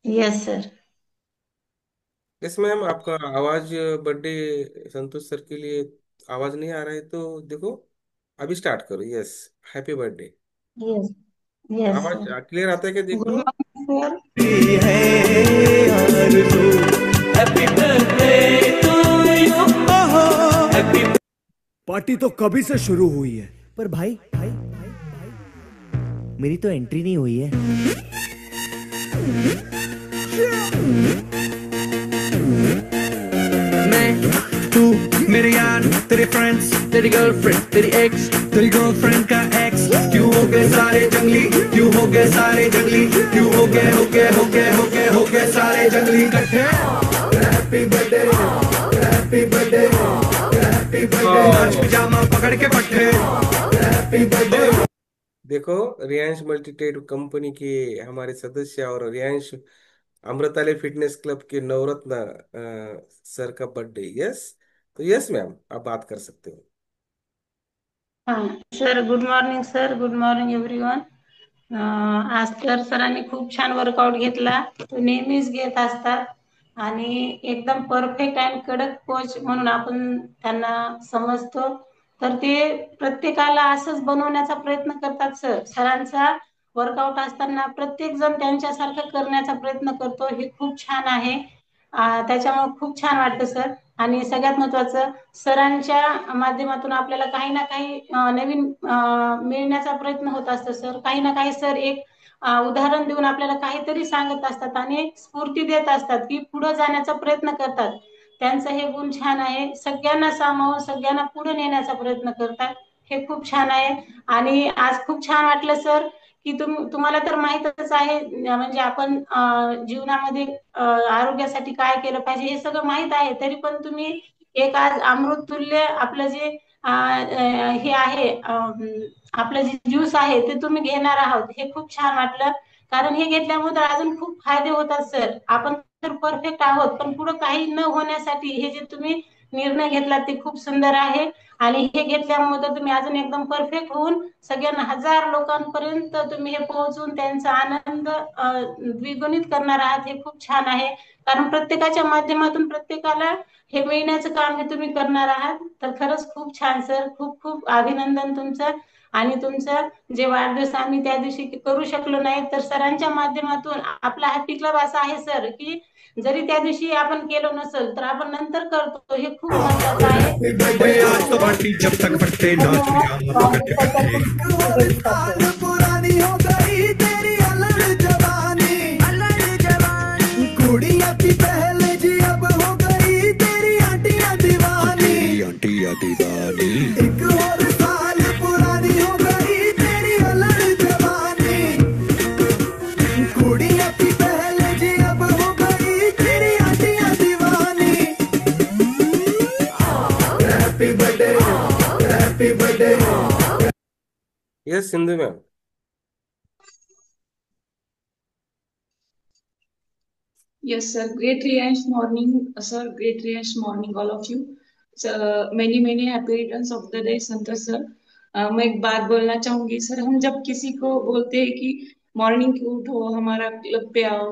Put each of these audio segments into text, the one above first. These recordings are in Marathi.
Yes sir. यस मैम, आपका आवाज बर्थडे संतोष सर के लिए आवाज नहीं आ रहा है, तो देखो अभी स्टार्ट करो। Yes, happy birthday. Yes. Yes आवाज सर। क्लियर आता है क्या, गुड देखो। Morning sir. Happy birthday to you. Party तो कभी से शुरू हुई है। पर भाई भाई भाई मेरी तो एंट्री नहीं हुई है। मैं, तू, मेरे यार, तेरे फ्रेंड्स, तेरी गर्लफ्रेंड, तेरी एक्स, तेरी गर्लफ्रेंड का एक्स, क्यों हो गए सारे जंगली, क्यों हो गए सारे जंगली, क्यों हो गए हो गए हो गए हो गए हो गए सारे जंगली इकट्ठे। Happy birthday, happy birthday, happy birthday, नाच पिजामा पकड़ के पट्टे। Happy birthday. देखो, रियांश मल्टीटेड कंपनी के हमारे सदस्य और रियांश अमृतालय फिटनेस क्लब के नवरत्न सर का बर्थडे। यस, तो यस मैम, आप बात कर सकते हो। हां sir, good morning sir. Good morning everyone. आज तर सरांनी खूप छान वर्कआउट घेतला. तो नेहमीच घेत असतात आणि एकदम परफेक्ट आणि कडक कोच म्हणून आपण त्यांना समजतो. तर ते प्रत्येकाला असंच बनवण्याचा प्रयत्न करतात सर. सरांचा वर्कआउट असताना प्रत्येक जण त्यांच्यासारखं करण्याचा प्रयत्न करतो. हे खूप छान आहे. त्याच्यामुळे खूप छान वाटतं सर. आणि सगळ्यात महत्त्वाचं, सरांच्या माध्यमातून आपल्याला काही ना काही नवीन मिळण्याचा प्रयत्न होत असतो सर. काही ना काही सर एक उदाहरण देऊन आपल्याला काहीतरी सांगत असतात आणि स्फूर्ती देत असतात की पुढे जाण्याचा प्रयत्न करतात. त्यांचं हे गुण छान आहे. सगळ्यांना सामावून सगळ्यांना पुढे नेण्याचा प्रयत्न करतात. हे खूप छान आहे. आणि आज खूप छान वाटलं सर की तुम्हाला तर माहीतच आहे, म्हणजे आपण जीवनामध्ये आरोग्यासाठी काय केलं पाहिजे हे सगळं माहित आहे. तरी पण तुम्ही एक आज अमृततुल्य आपलं जे हे आहे, आपलं जे ज्यूस आहे ते तुम्ही घेणार आहात, हे खूप छान वाटलं. कारण हे घेतल्यामुळे तर अजून खूप फायदे होतात सर. आपण तर परफेक्ट आहोत, पण पुढे काही न होण्यासाठी हे जे तुम्ही निर्णय घेतला ते खूप सुंदर आहे. आणि हे घेतल्यामुळे तर तुम्ही अजून एकदम परफेक्ट होऊन सगळ्यांना हजार लोकांपर्यंत तुम्ही हे पोहोचून त्यांचा आनंद द्विगुणित करणार आहात. हे खूप छान आहे. कारण प्रत्येकाच्या माध्यमातून प्रत्येकाला हे मिळण्याचं काम हे तुम्ही करणार आहात. तर खरंच खूप छान सर. खूप खूप अभिनंदन तुमचं. आणि तुमचं जे वाढदिवस आम्ही त्या दिवशी करू शकलो नाही, तर सरांच्या माध्यमातून आपला हॅपी क्लब असा आहे सर की जरी त्या दिवशी आपण केलो नसेल तर आपण नंतर करतो. हे खूप महत्वाचं आहे. हैप्पी बर्थडे, आज तो पार्टी जब तक फटते, नाच पिजामा पकड़ के पट्टे। और साल पुरानी हो गई तेरी अलग जवानी, अलग जवानी। कुड़िया थी पहले जी अब हो गई तेरी आंटियां दीवानी, आंटिया दीवानी। एक और साल पुरानी हो गई तेरी अलग जवानी। कुड़िया थी पहले जी अब हो गई तेरी आंटियां दीवानी। Happy birthday, happy birthday. Yes Sindhu ma'am. Yes, sir. Great Riyash morning, sir. Great Riyash morning, all of you. So, many happy returns of the day, Santosh sir. मैं एक बात बोलना चाहूंगी सर. हम जब किसी को बोलते हैं कि मॉर्निंग की उठो, हमारा क्लब पे आओ,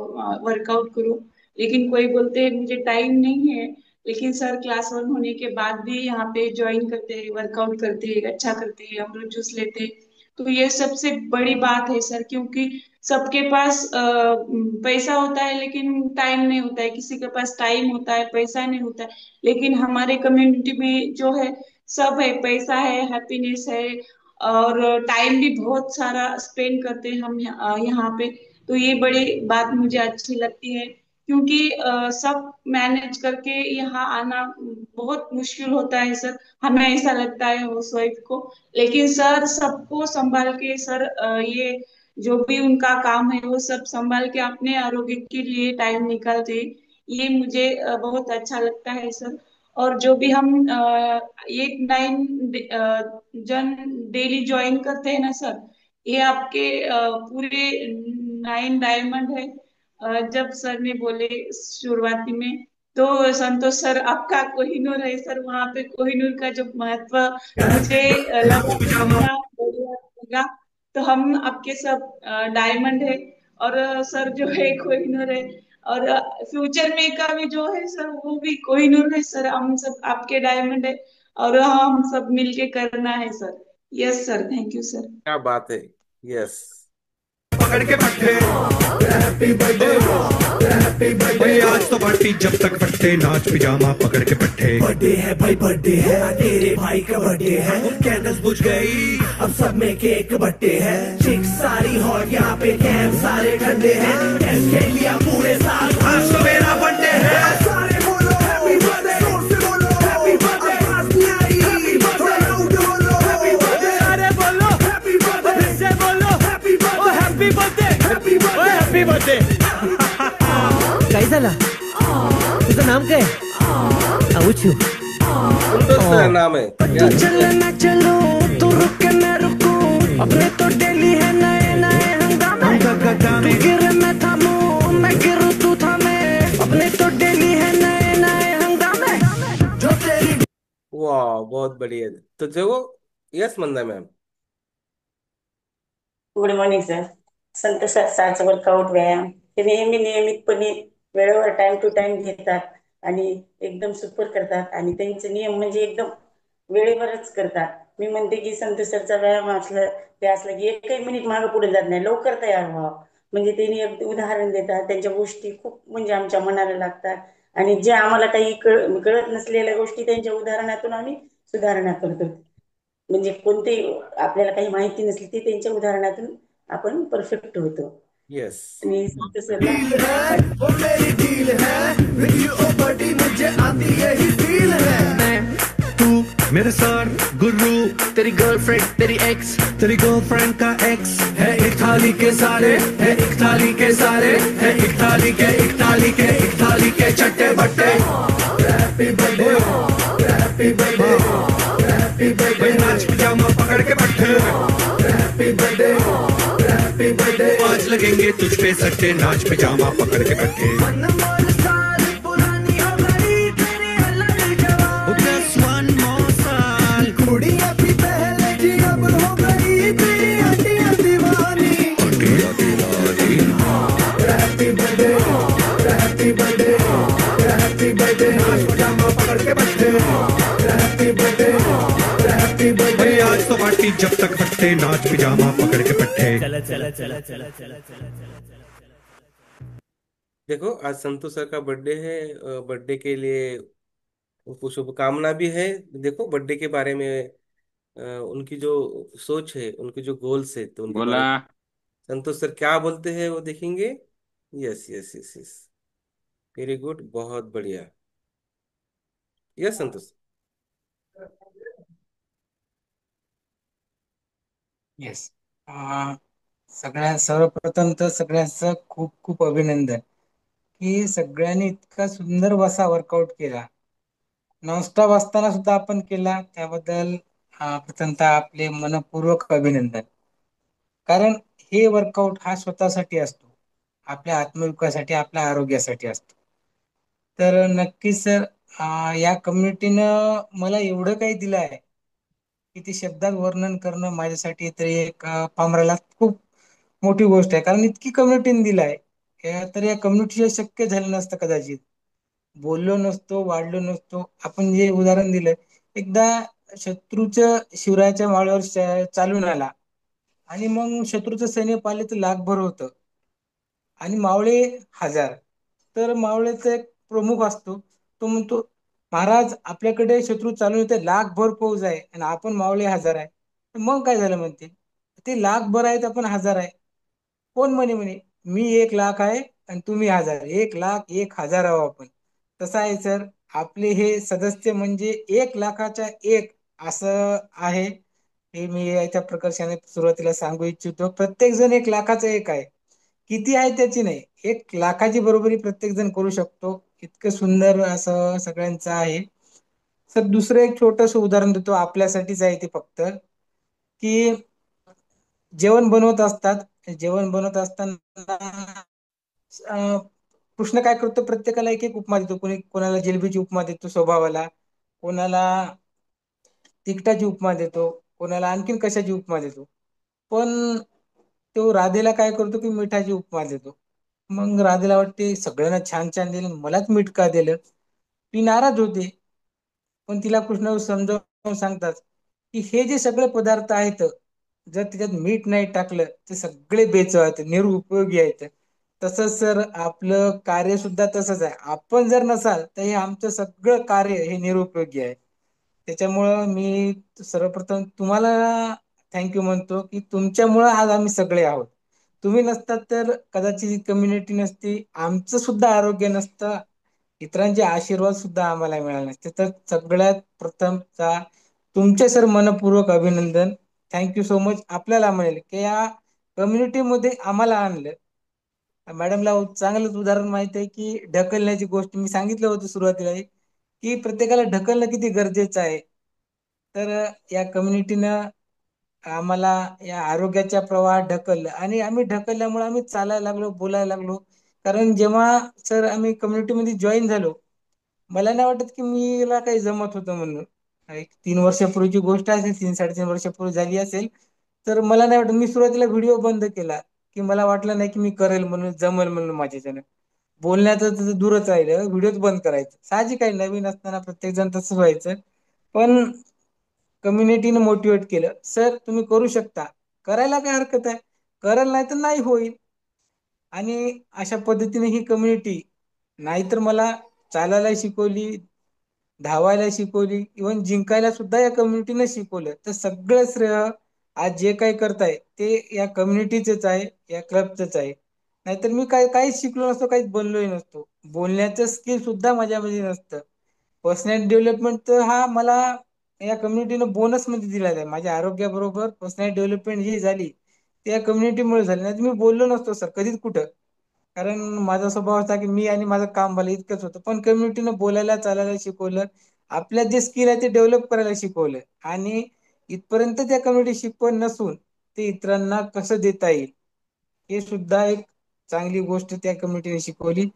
वर्कआउट करो, लेकिन कोई बोलते हैं मुझे टाइम नहीं है, लेकिन सर क्लास वन होने के बाद भी यहाँ पे ज्वाइन करते हैं, वर्कआउट करते हैं, अच्छा करते हैं, अमरूद जूस लेते हैं. तो ये सबसे बड़ी बात है सर, क्योंकि सबके पास पैसा होता है लेकिन टाइम नहीं होता है, किसी के पास टाइम होता है पैसा नहीं होता है. लेकिन हमारे कम्युनिटी में जो है, सब है, पैसा है, हैप्पीनेस है, और टाइम भी बहुत सारा स्पेंड करते हैं हम यहाँ पे. तो ये बड़ी बात मुझे अच्छी लगती है, क्योंकि सब मैनेज करके यहाँ आना बहुत मुश्किल होता है सर. हमें ऐसा लगता है हाउस वाइफ को, लेकिन सर सबको संभाल के सर, ये जो भी उनका काम है वो सब संभाल के अपने आरोग्य के लिए टाइम निकालते हैं. ये मुझे बहुत अच्छा लगता है सर. और जो भी हम 8-9 जन डेली ज्वाइन करते हैं ना सर, ये आपके पूरे 9 डायमंड है. जब सर ने बोले शुरुआती में, तो संतोष सर आपका कोहिनूर है सर. वहां पे कोहिनूर का जो महत्व मुझे लगा, नाच पिजामा। इतना बढ़िया लगा. तो हम आपके सब डायमंड है. और सर जो है कोहिनूर है, और फ्यूचर में का भी जो है सर वो भी कोहिनूर है सर, हम सब आपके डायमंड है, और हम सब मिलके करना है sir. Yes sir, thank you sir. क्या बात है। यस। पकड़ के पट्टे हैप्पी बर्थडे हैप्पी बर्थडे आज तो पार्टी जब तक फट्टे नाच पिजामा पकड़ के पट्टे बर्थडे है भाई बर्थडे है तेरे भाई का बर्थडे है कैंडल्स बुझ गई अब सब में केक बर्थडे है चिक सारी हॉट यहाँ पे कैंप सारे ठंडे हैं कैंप खेल लिया पूरे साल आज तो मेरा बर्थडे है सारे बोलो हैप्पी बर्थडे जोर से बोलो हैप्पी बर्थडे आवाज नहीं आई हैप्पी बर्थडे लाउड बोलो हैप्पी बर्थडे अरे बोलो हैप्पी बर्थडे फिर से बोलो हैप्पी ओ बर्थडे हैप्पी बर्थडे हैप्पी ओ बर्थडे हैप्पी बर्थडे काय झाला तुझं नाम काय अवचू संतोष सर नाम है। तू चल ना चलो तू रुक के मैं रुकूं अपने तो डेली है नए नए हंगामे तू गिरे मैं थामूं मैं गिरूं तू थामे अपने तो डेली है नए नए हंगामे जो तेरी वाह बहुत बढ़िया। तो जो यस मंदा मैम। Good morning sir. संत सरांचा वर्कआउट व्यायाम ते नेहमी नियमितपणे वेळेवर टाइम टू टाइम घेतात आणि एकदम सुपर करतात आणि त्यांचे नियम म्हणजे एकदम वेळेवरच करतात. मी म्हणते की संत सरचा व्यायाम असलं ते असलं की एकही मिनिट मागे पुढे जात नाही, लवकर तयार व्हावं. म्हणजे त्यांनी एक उदाहरण देतात, त्यांच्या गोष्टी खूप म्हणजे आमच्या मनाला लागतात आणि जे आम्हाला काही कळत नसलेल्या गोष्टी त्यांच्या उदाहरणातून आम्ही सुधारणा करतो. म्हणजे कोणते आपल्याला काही माहिती नसली ती त्यांच्या उदाहरणातून आपण परफेक्ट होतो. यस। आणि संत सरला डील है वो मेरी डील है विद यू ओ बडी मुझे आती यही फील है तू मेरे सर गुरु तेरी गर्लफ्रेंड तेरी एक्स तेरी गर्लफ्रेंड का एक्स है एक थाली के सारे है एक थाली के सारे है एक थाली के एक थाली के एक थाली के चट्टे बट्टे happy birthday happy birthday happy birthday नाच पिजामा पकड़ के पट्टे हैप्पी बर्थडे हैप्पी बर्थडे आज लगेंगे तुझ पे सट्टे नाच पिजामा पकड़ के पट्टे अनमोल साल पुरानी हो गई तेरी अलग जवानी Just one more साल कुड़ियां भी पहले जी अब हो गई तेरी हड्डियां दीवानी happy birthday happy birthday happy birthday नाच पजामा पकड़ के बैठे हैप्पी बर्थडे हैप्पी बर्थडे आज तो पार्टी जब तक फट्टे नाच पिजामा पकड़ के पट्टे देखो आज संतोष सर का बर्थडे है। बर्थडे के लिए उनको शुभकामना भी है। देखो बर्थडे के बारे में उनकी जो सोच है, उनके जो गोल्स है, तो उनके बारे बोला। में संतोष सर क्या बोलते हैं वो देखेंगे। Yes yes yes yes. Very good, बहुत बढ़िया। यस संतोष। येस. सर्वप्रथम तर सगळ्यांचं खूप खूप अभिनंदन की सगळ्यांनी इतका सुंदर असा वर्कआउट केला. नॉनस्टॉप असताना सुद्धा आपण केला त्याबद्दल प्रथमतः आपले मनपूर्वक अभिनंदन. कारण हे वर्कआउट हा स्वतःसाठी असतो, आपल्या आत्मविकासासाठी आपल्या आरोग्यासाठी असतो. तर नक्कीच सर या कम्युनिटीनं मला एवढं काही दिलं आहे की ते शब्दात वर्णन करणं माझ्यासाठी तरी एक पामराला खूप मोठी गोष्ट आहे. कारण इतकी कम्युनिटीने दिलं आहे तर या कम्युनिटीला शक्य झालं नसतं कदाचित. बोललो नसतो, वाढलो नसतो. आपण जे उदाहरण दिलं, एकदा शत्रूच्या शिवरायाच्या माळावर चालून आला आणि मग शत्रूचं सैन्य पाहिले तर लाखभर होतं आणि मावळे 1000. तर मावळेचा एक प्रमुख असतो, तो म्हणतो महाराज आपल्याकडे शत्रू चालून येते, लाखभर फौज आहे आणि आपण मावळे 1000 आहे. तर मग काय झालं म्हणते, ते लाखभर आहेत आपण 1000 आहे. कोण म्हणे म्हणे मी 1 लाख आहे आणि तुम्ही 1000, 1 लाख 1000 आहो आपण. तसं आहे सर, आपले हे सदस्य म्हणजे 1 लाखाच्या एक असं आहे. हे मी याच्या प्रकर्षाने सुरुवातीला सांगू इच्छितो. प्रत्येक जण 1 लाखाचा एक आहे. किती आहे त्याची नाही, 1 लाखाची बरोबरी प्रत्येक जण करू शकतो. इतकं सुंदर असं सगळ्यांचं आहे. सर दुसरं एक छोटस उदाहरण देतो, आपल्यासाठीच आहे ते फक्त, की जेवण बनवत असतात. जेवण बनवत असताना कृष्ण काय करतो, प्रत्येकाला एक एक उपमा देतो. कोणाला जिलबीची उपमा देतो स्वभावाला, कोणाला तिकटाची उपमा देतो, कोणाला आणखीन कशाची उपमा देतो. पण तो राधेला काय करतो की मिठाची उपमा देतो. मग राधेला वाटते सगळ्यांना छान छान दिलं, मलाच मीठ का दिलं. ती नाराज होते. पण तिला कृष्ण समजावून सांगतात की हे जे सगळे पदार्थ आहेत, जर त्याच्यात मीठ नाही टाकलं ते सगळे बेचव आहेत, निरुपयोगी आहेत. तसंच सर आपलं कार्य सुद्धा तसंच आहे. आपण जर नसाल तर हे आमचं सगळं कार्य हे निरुपयोगी आहे. त्याच्यामुळं मी सर्वप्रथम तुम्हाला थँक्यू म्हणतो की तुमच्यामुळं आज आम्ही सगळे आहोत. तुम्ही नसतात तर कदाचित ही कम्युनिटी नसती, आमचं सुद्धा आरोग्य नसतं, इतरांचे आशीर्वाद सुद्धा आम्हाला मिळाले नसते. तर सगळ्यात प्रथमचा तुमचे सर मनपूर्वक अभिनंदन. Thank you so much. आपल्याला म्हणेल की या कम्युनिटीमध्ये आम्हाला आणलं. मॅडमला चांगलंच उदाहरण माहित आहे की ढकलण्याची गोष्ट मी सांगितलं होतं सुरुवातीला की प्रत्येकाला ढकलणं किती गरजेचं आहे. तर या कम्युनिटीनं आम्हाला या आरोग्याच्या प्रवाहात ढकललं आणि आम्ही ढकलल्यामुळे आम्ही चालायला लागलो, बोलायला लागलो. कारण जेव्हा सर आम्ही कम्युनिटीमध्ये जॉईन झालो, मला नाही वाटत की मीला काही जमत होतं म्हणून. एक 3 वर्षापूर्वीची गोष्ट असेल, 3-3.5 वर्षापूर्वी झाली असेल. तर मला नाही वाटत, मी सुरुवातीला व्हिडिओ बंद केला की मला वाटलं नाही की मी करेल म्हणून, जमल म्हणून माझ्याच्यानं. बोलण्याचं तर दूरच राहिलं, व्हिडिओच बंद करायचं. साहजिक आहे, नवीन असताना प्रत्येक जण तसंच व्हायचं. पण कम्युनिटीने मोटिवेट केलं, सर तुम्ही करू शकता, करायला काय हरकत आहे, करायला नाही तर नाही होईल. आणि अशा पद्धतीने ही कम्युनिटी नाहीतर मला चालायला शिकवली, धावायला शिकवली, इव्हन जिंकायला सुद्धा या कम्युनिटीने शिकवलं. तर सगळं श्रेय आज जे काही करताय ते या कम्युनिटीचेच आहे, या क्लबचंच आहे. नाहीतर मी काहीच शिकलो नसतो, काहीच बनलोही नसतो. बोलण्याचं स्किल सुद्धा माझ्यामध्ये नसतं. पर्सनॅलिटी डेव्हलपमेंट तर हा मला या कम्युनिटीनं बोनस मध्ये दिला आहे. माझ्या आरोग्याबरोबर पर्सनॅलिटी डेव्हलपमेंट जी झाली ते या कम्युनिटीमुळे झाली, नाही मी बोललो नसतो सर कधीच कुठं. कारण माझा स्वभाव होता की मी आणि माझं काम भलं इतकंच होतं, पण कम्युनिटीनं बोलायला चालायला शिकवलं, आपल्यात जे स्किल आहे ते डेव्हलप करायला शिकवलं. आणि इथपर्यंत त्या कम्युनिटी शिकवण नसून ते इतरांना कसं देता येईल हे सुद्धा एक चांगली गोष्ट त्या कम्युनिटीने शिकवली.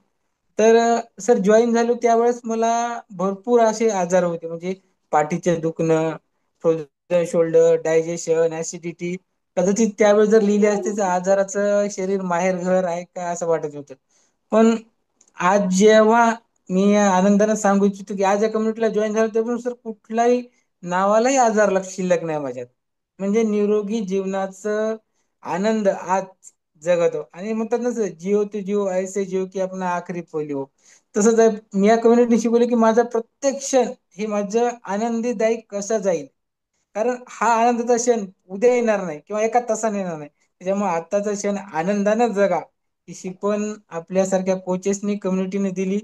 तर सर जॉईन झालो त्यावेळेस मला भरपूर असे आजार होते, म्हणजे पाठीचे दुखणं, फ्रोझन शोल्डर, डायजेशन, ऍसिडिटी. कदाचित त्यावेळेस जर लिहिले असते तर आजाराचं शरीर माहेर घर आहे काय असं वाटत होतं. पण आज जेव्हा मी आनंदाने सांगू इच्छितो की आज या कम्युनिटीला जॉईन झालं तेव्हा सर कुठलाही नावालाही आजार शिल्लक नाही माझ्यात. म्हणजे निरोगी जीवनाचं आनंद आज जगतो. आणि म्हणतात ना सर, जिओ ते जिओ ऐसे जिओ की आपला आखरी पोली हो. तसंच आहे, मी या कम्युनिटी शिकवलं की माझा प्रत्येक क्षण हे माझं आनंदीदायी कसा जाईल. कारण हा आनंदाचा क्षण उद्या येणार नाही किंवा एका तासाने येणार नाही. त्याच्यामुळे आत्ताचा क्षण आनंदानं जगा ही शिकवण आपल्यासारख्या कोचेसनी कम्युनिटीने दिली.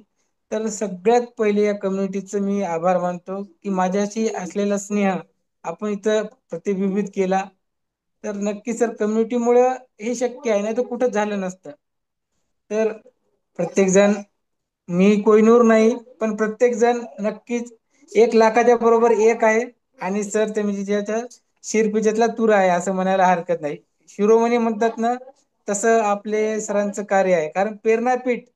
तर सगळ्यात पहिले या कम्युनिटीचं मी आभार मानतो की माझ्याशी असलेला स्नेह आपण इथं प्रतिबिंबित केला. तर नक्की सर कम्युनिटीमुळं हे शक्य आहे, नाही तर कुठंच झालं नसतं. तर प्रत्येक जण, मी कोहिनूर नाही पण प्रत्येक जण नक्कीच 1 लाखाच्या बरोबर एक आहे. आणि सर ते म्हणजे ज्याच्या शिरपेच्यातला तुरा आहे असं म्हणायला हरकत नाही. शिरोमणी म्हणतात ना, तसं आपले सरांचं कार्य आहे. कारण प्रेरणापीठ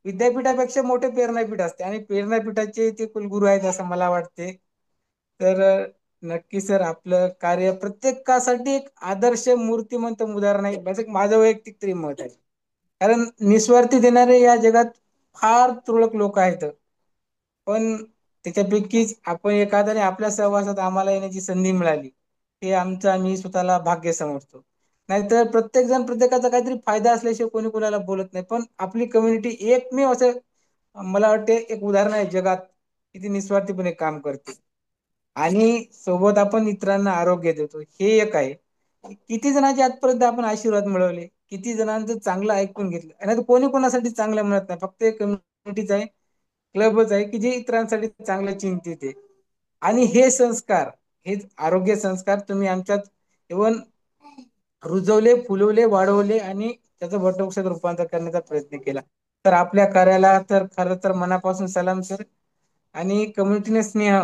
विद्यापीठापेक्षा मोठे प्रेरणापीठ असते आणि प्रेरणापीठाचे ते कुलगुरू आहेत असं मला वाटते. तर नक्की सर आपलं कार्य प्रत्येकासाठी एक आदर्श मूर्तिमंत उदाहरण आहे, म्हणजे माझं वैयक्तिक तरी मत आहे. कारण निस्वार्थी देणारे या जगात फार तुरळक लोक आहेत. पण त्याच्यापैकीच आपण एखाद्याने आपल्या सहवासात आम्हाला येण्याची संधी मिळाली हे आमचं आम्ही स्वतःला भाग्य समजतो. नाहीतर प्रत्येक जण प्रत्येकाचा काहीतरी फायदा असल्याशिवाय कोणी कोणाला बोलत नाही. पण आपली कम्युनिटी एकमेव असं मला वाटते एक उदाहरण आहे जगात, किती निस्वार्थीपणे काम करते आणि सोबत आपण इतरांना आरोग्य देतो. हे एक आहे. किती जणांचे आजपर्यंत आपण आशीर्वाद मिळवले, किती जणांचं चांगलं ऐकून घेतलं. आणि कोणी कोणासाठी चांगलं म्हणत नाही, फक्त एक कम्युनिटीच आहे, क्लबच आहे की जे इतरांसाठी चांगलं चिंतित आहे. आणि हे संस्कार, हे आरोग्य संस्कार तुम्ही आमच्यात इव्हन रुजवले, फुलवले, वाढवले आणि त्याचं वटवृक्षात रूपांतर करण्याचा प्रयत्न केला. तर आपल्या कार्याला तर खरं तर मनापासून सलाम सर. आणि कम्युनिटीने स्नेह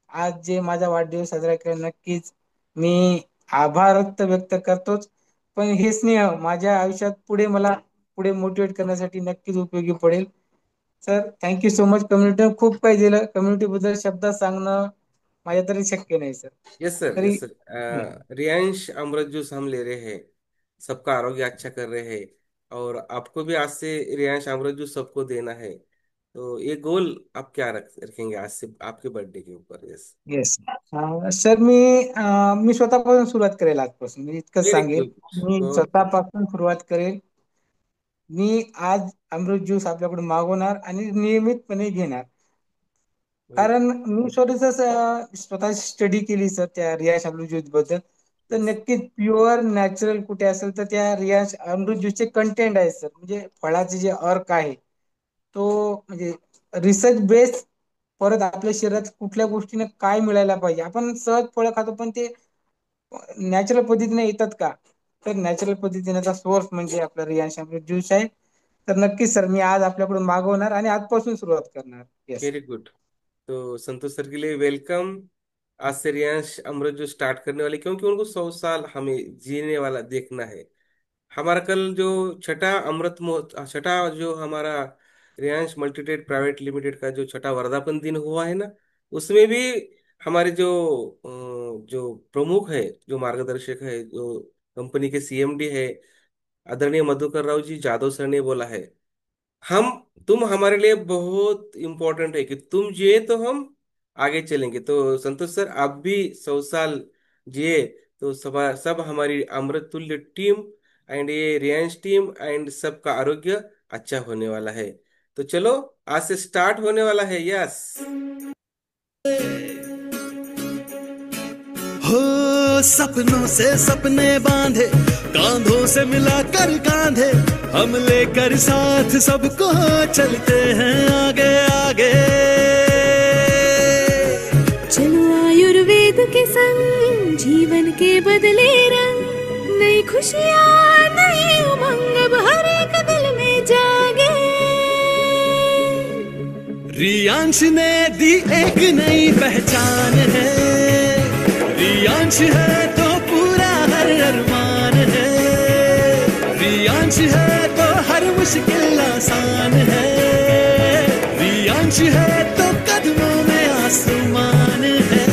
आज जे माझा वाढदिवस साजरा केला, नक्कीच मी आभार व्यक्त करतोच. पण हे स्नेह माझ्या आयुष्यात पुढे मोटिवेट करण्यासाठी नक्कीच उपयोगी पडेल. Sir thank you so much. कम्युनिटीने खूप काही दिलं, कम्युनिटी बद्दल शब्दात सांगणं माझ्या तरी शक्य नाही सर. यस सर, तरी यस सर. रियांश अमृत जो हम ले रहे हैं सबका आरोग्य अच्छा कर रहे हैं, और आपको भी आज से रियांश अमृत जूस सबको देना है। तो ये गोल आप क्या रखेंगे आज से आपके बर्थडे के ऊपर? यस। येस सर, मी स्वतःपासून सुरुवात करेल आजपासून. मी इतकंच व्हेरी सांगेल, गुड. मी बहुत गुड. स्वतःपासून सुरुवात करेल. मी आज अमृत ज्यूस आपल्याकडून मागवणार आणि नियमितपणे घेणार. कारण मी स्वतः स्टडी केली सर त्या रियाज अमृत ज्यूस बद्दल. तर येस. नक्कीच प्युअर नॅचरल कुठे असेल तर त्या रियाज अमृत ज्यूसचे कंटेंट आहे सर. म्हणजे फळाचे जे अर्क आहे तो, म्हणजे रिसर्च बेस. परत आपल्या शरीरात कुठल्या गोष्टीने काय मिळायला पाहिजे, आपण सहज फळं खातो पण ते नॅचरल पद्धतीने येतात का? तर नॅचरल पद्धतीनेचा सोर्स म्हणजे आपला रियांश अमृत ज्यूस आहे. तर नक्कीच सर, मी आज आपल्याकडून मागवणार आणि आजपासून सुरुवात करणार. येस. Very good. तो संतोष सर के लिए वेलकम. आज से रियांश अमृत जो स्टार्ट करने वाले, क्योंकि उनको 100 साल हमें जीने वाला देखना है. हमारा कल जो छठा जो हमारा रियांश मल्टीट्रेड प्राइवेट लिमिटेड का जो छठा वर्धापन दिन हुआ है ना, उसमें भी हमारे जो प्रमुख है, जो मार्गदर्शक है, जो कंपनी के सीएमडी है, आदरणीय मधुकर राव जी जादव सर ने बोला है, हम तुम हमारे लिए बहुत इम्पोर्टेंट है, कि तुम जिए तो हम आगे चलेंगे. तो संतोष सर, आप भी 100 साल जिए, तो सब सब हमारी अमृत तुल्य टीम एंड ये रियांश टीम एंड सबका आरोग्य अच्छा होने वाला है. तो चलो, आज से स्टार्ट होने वाला है. यस. हो सपनों से सपने बांधे, कांधों से मिलाकर कांधे, हम लेकर साथ सबको चलते हैं आगे आगे. चलो आयुर्वेद के संग जीवन के बदले रंग, नई खुशियाँ नई उमंग अब हर एक दिल में जागे. रियांश ने दी एक नई पहचान है, रियांश है तो पूरा हर अरमान है, रियांश है तो हर मुश्किल आसान है, रियांश है तो कदमों में आसमान है.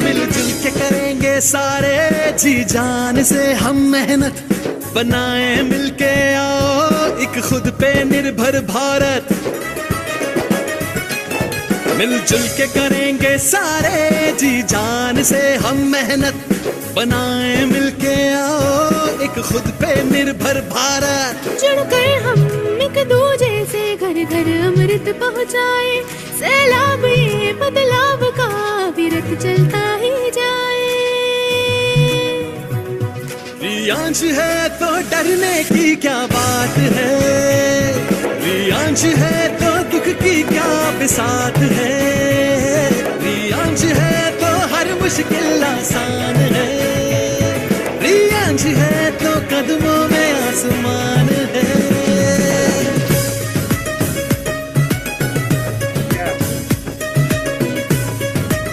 मिलजुल के करेंगे सारे जी जान से हम मेहनत, बनाए मिलके आओ एक खुद पे निर्भर भारत. मिलजुल के करेंगे सारे जी जान से हम मेहनत, बनाए मिलके आओ एक खुद पे निर्भर भारत. जुड़कर हम एक दूजे से घर घर अमृत पहुँचाए, सैलाब ये बदलाव का विरत चलता ही जाए. रियांश है तो डरने की क्या बात है, रियांश है तो दुख की क्या बिसात है,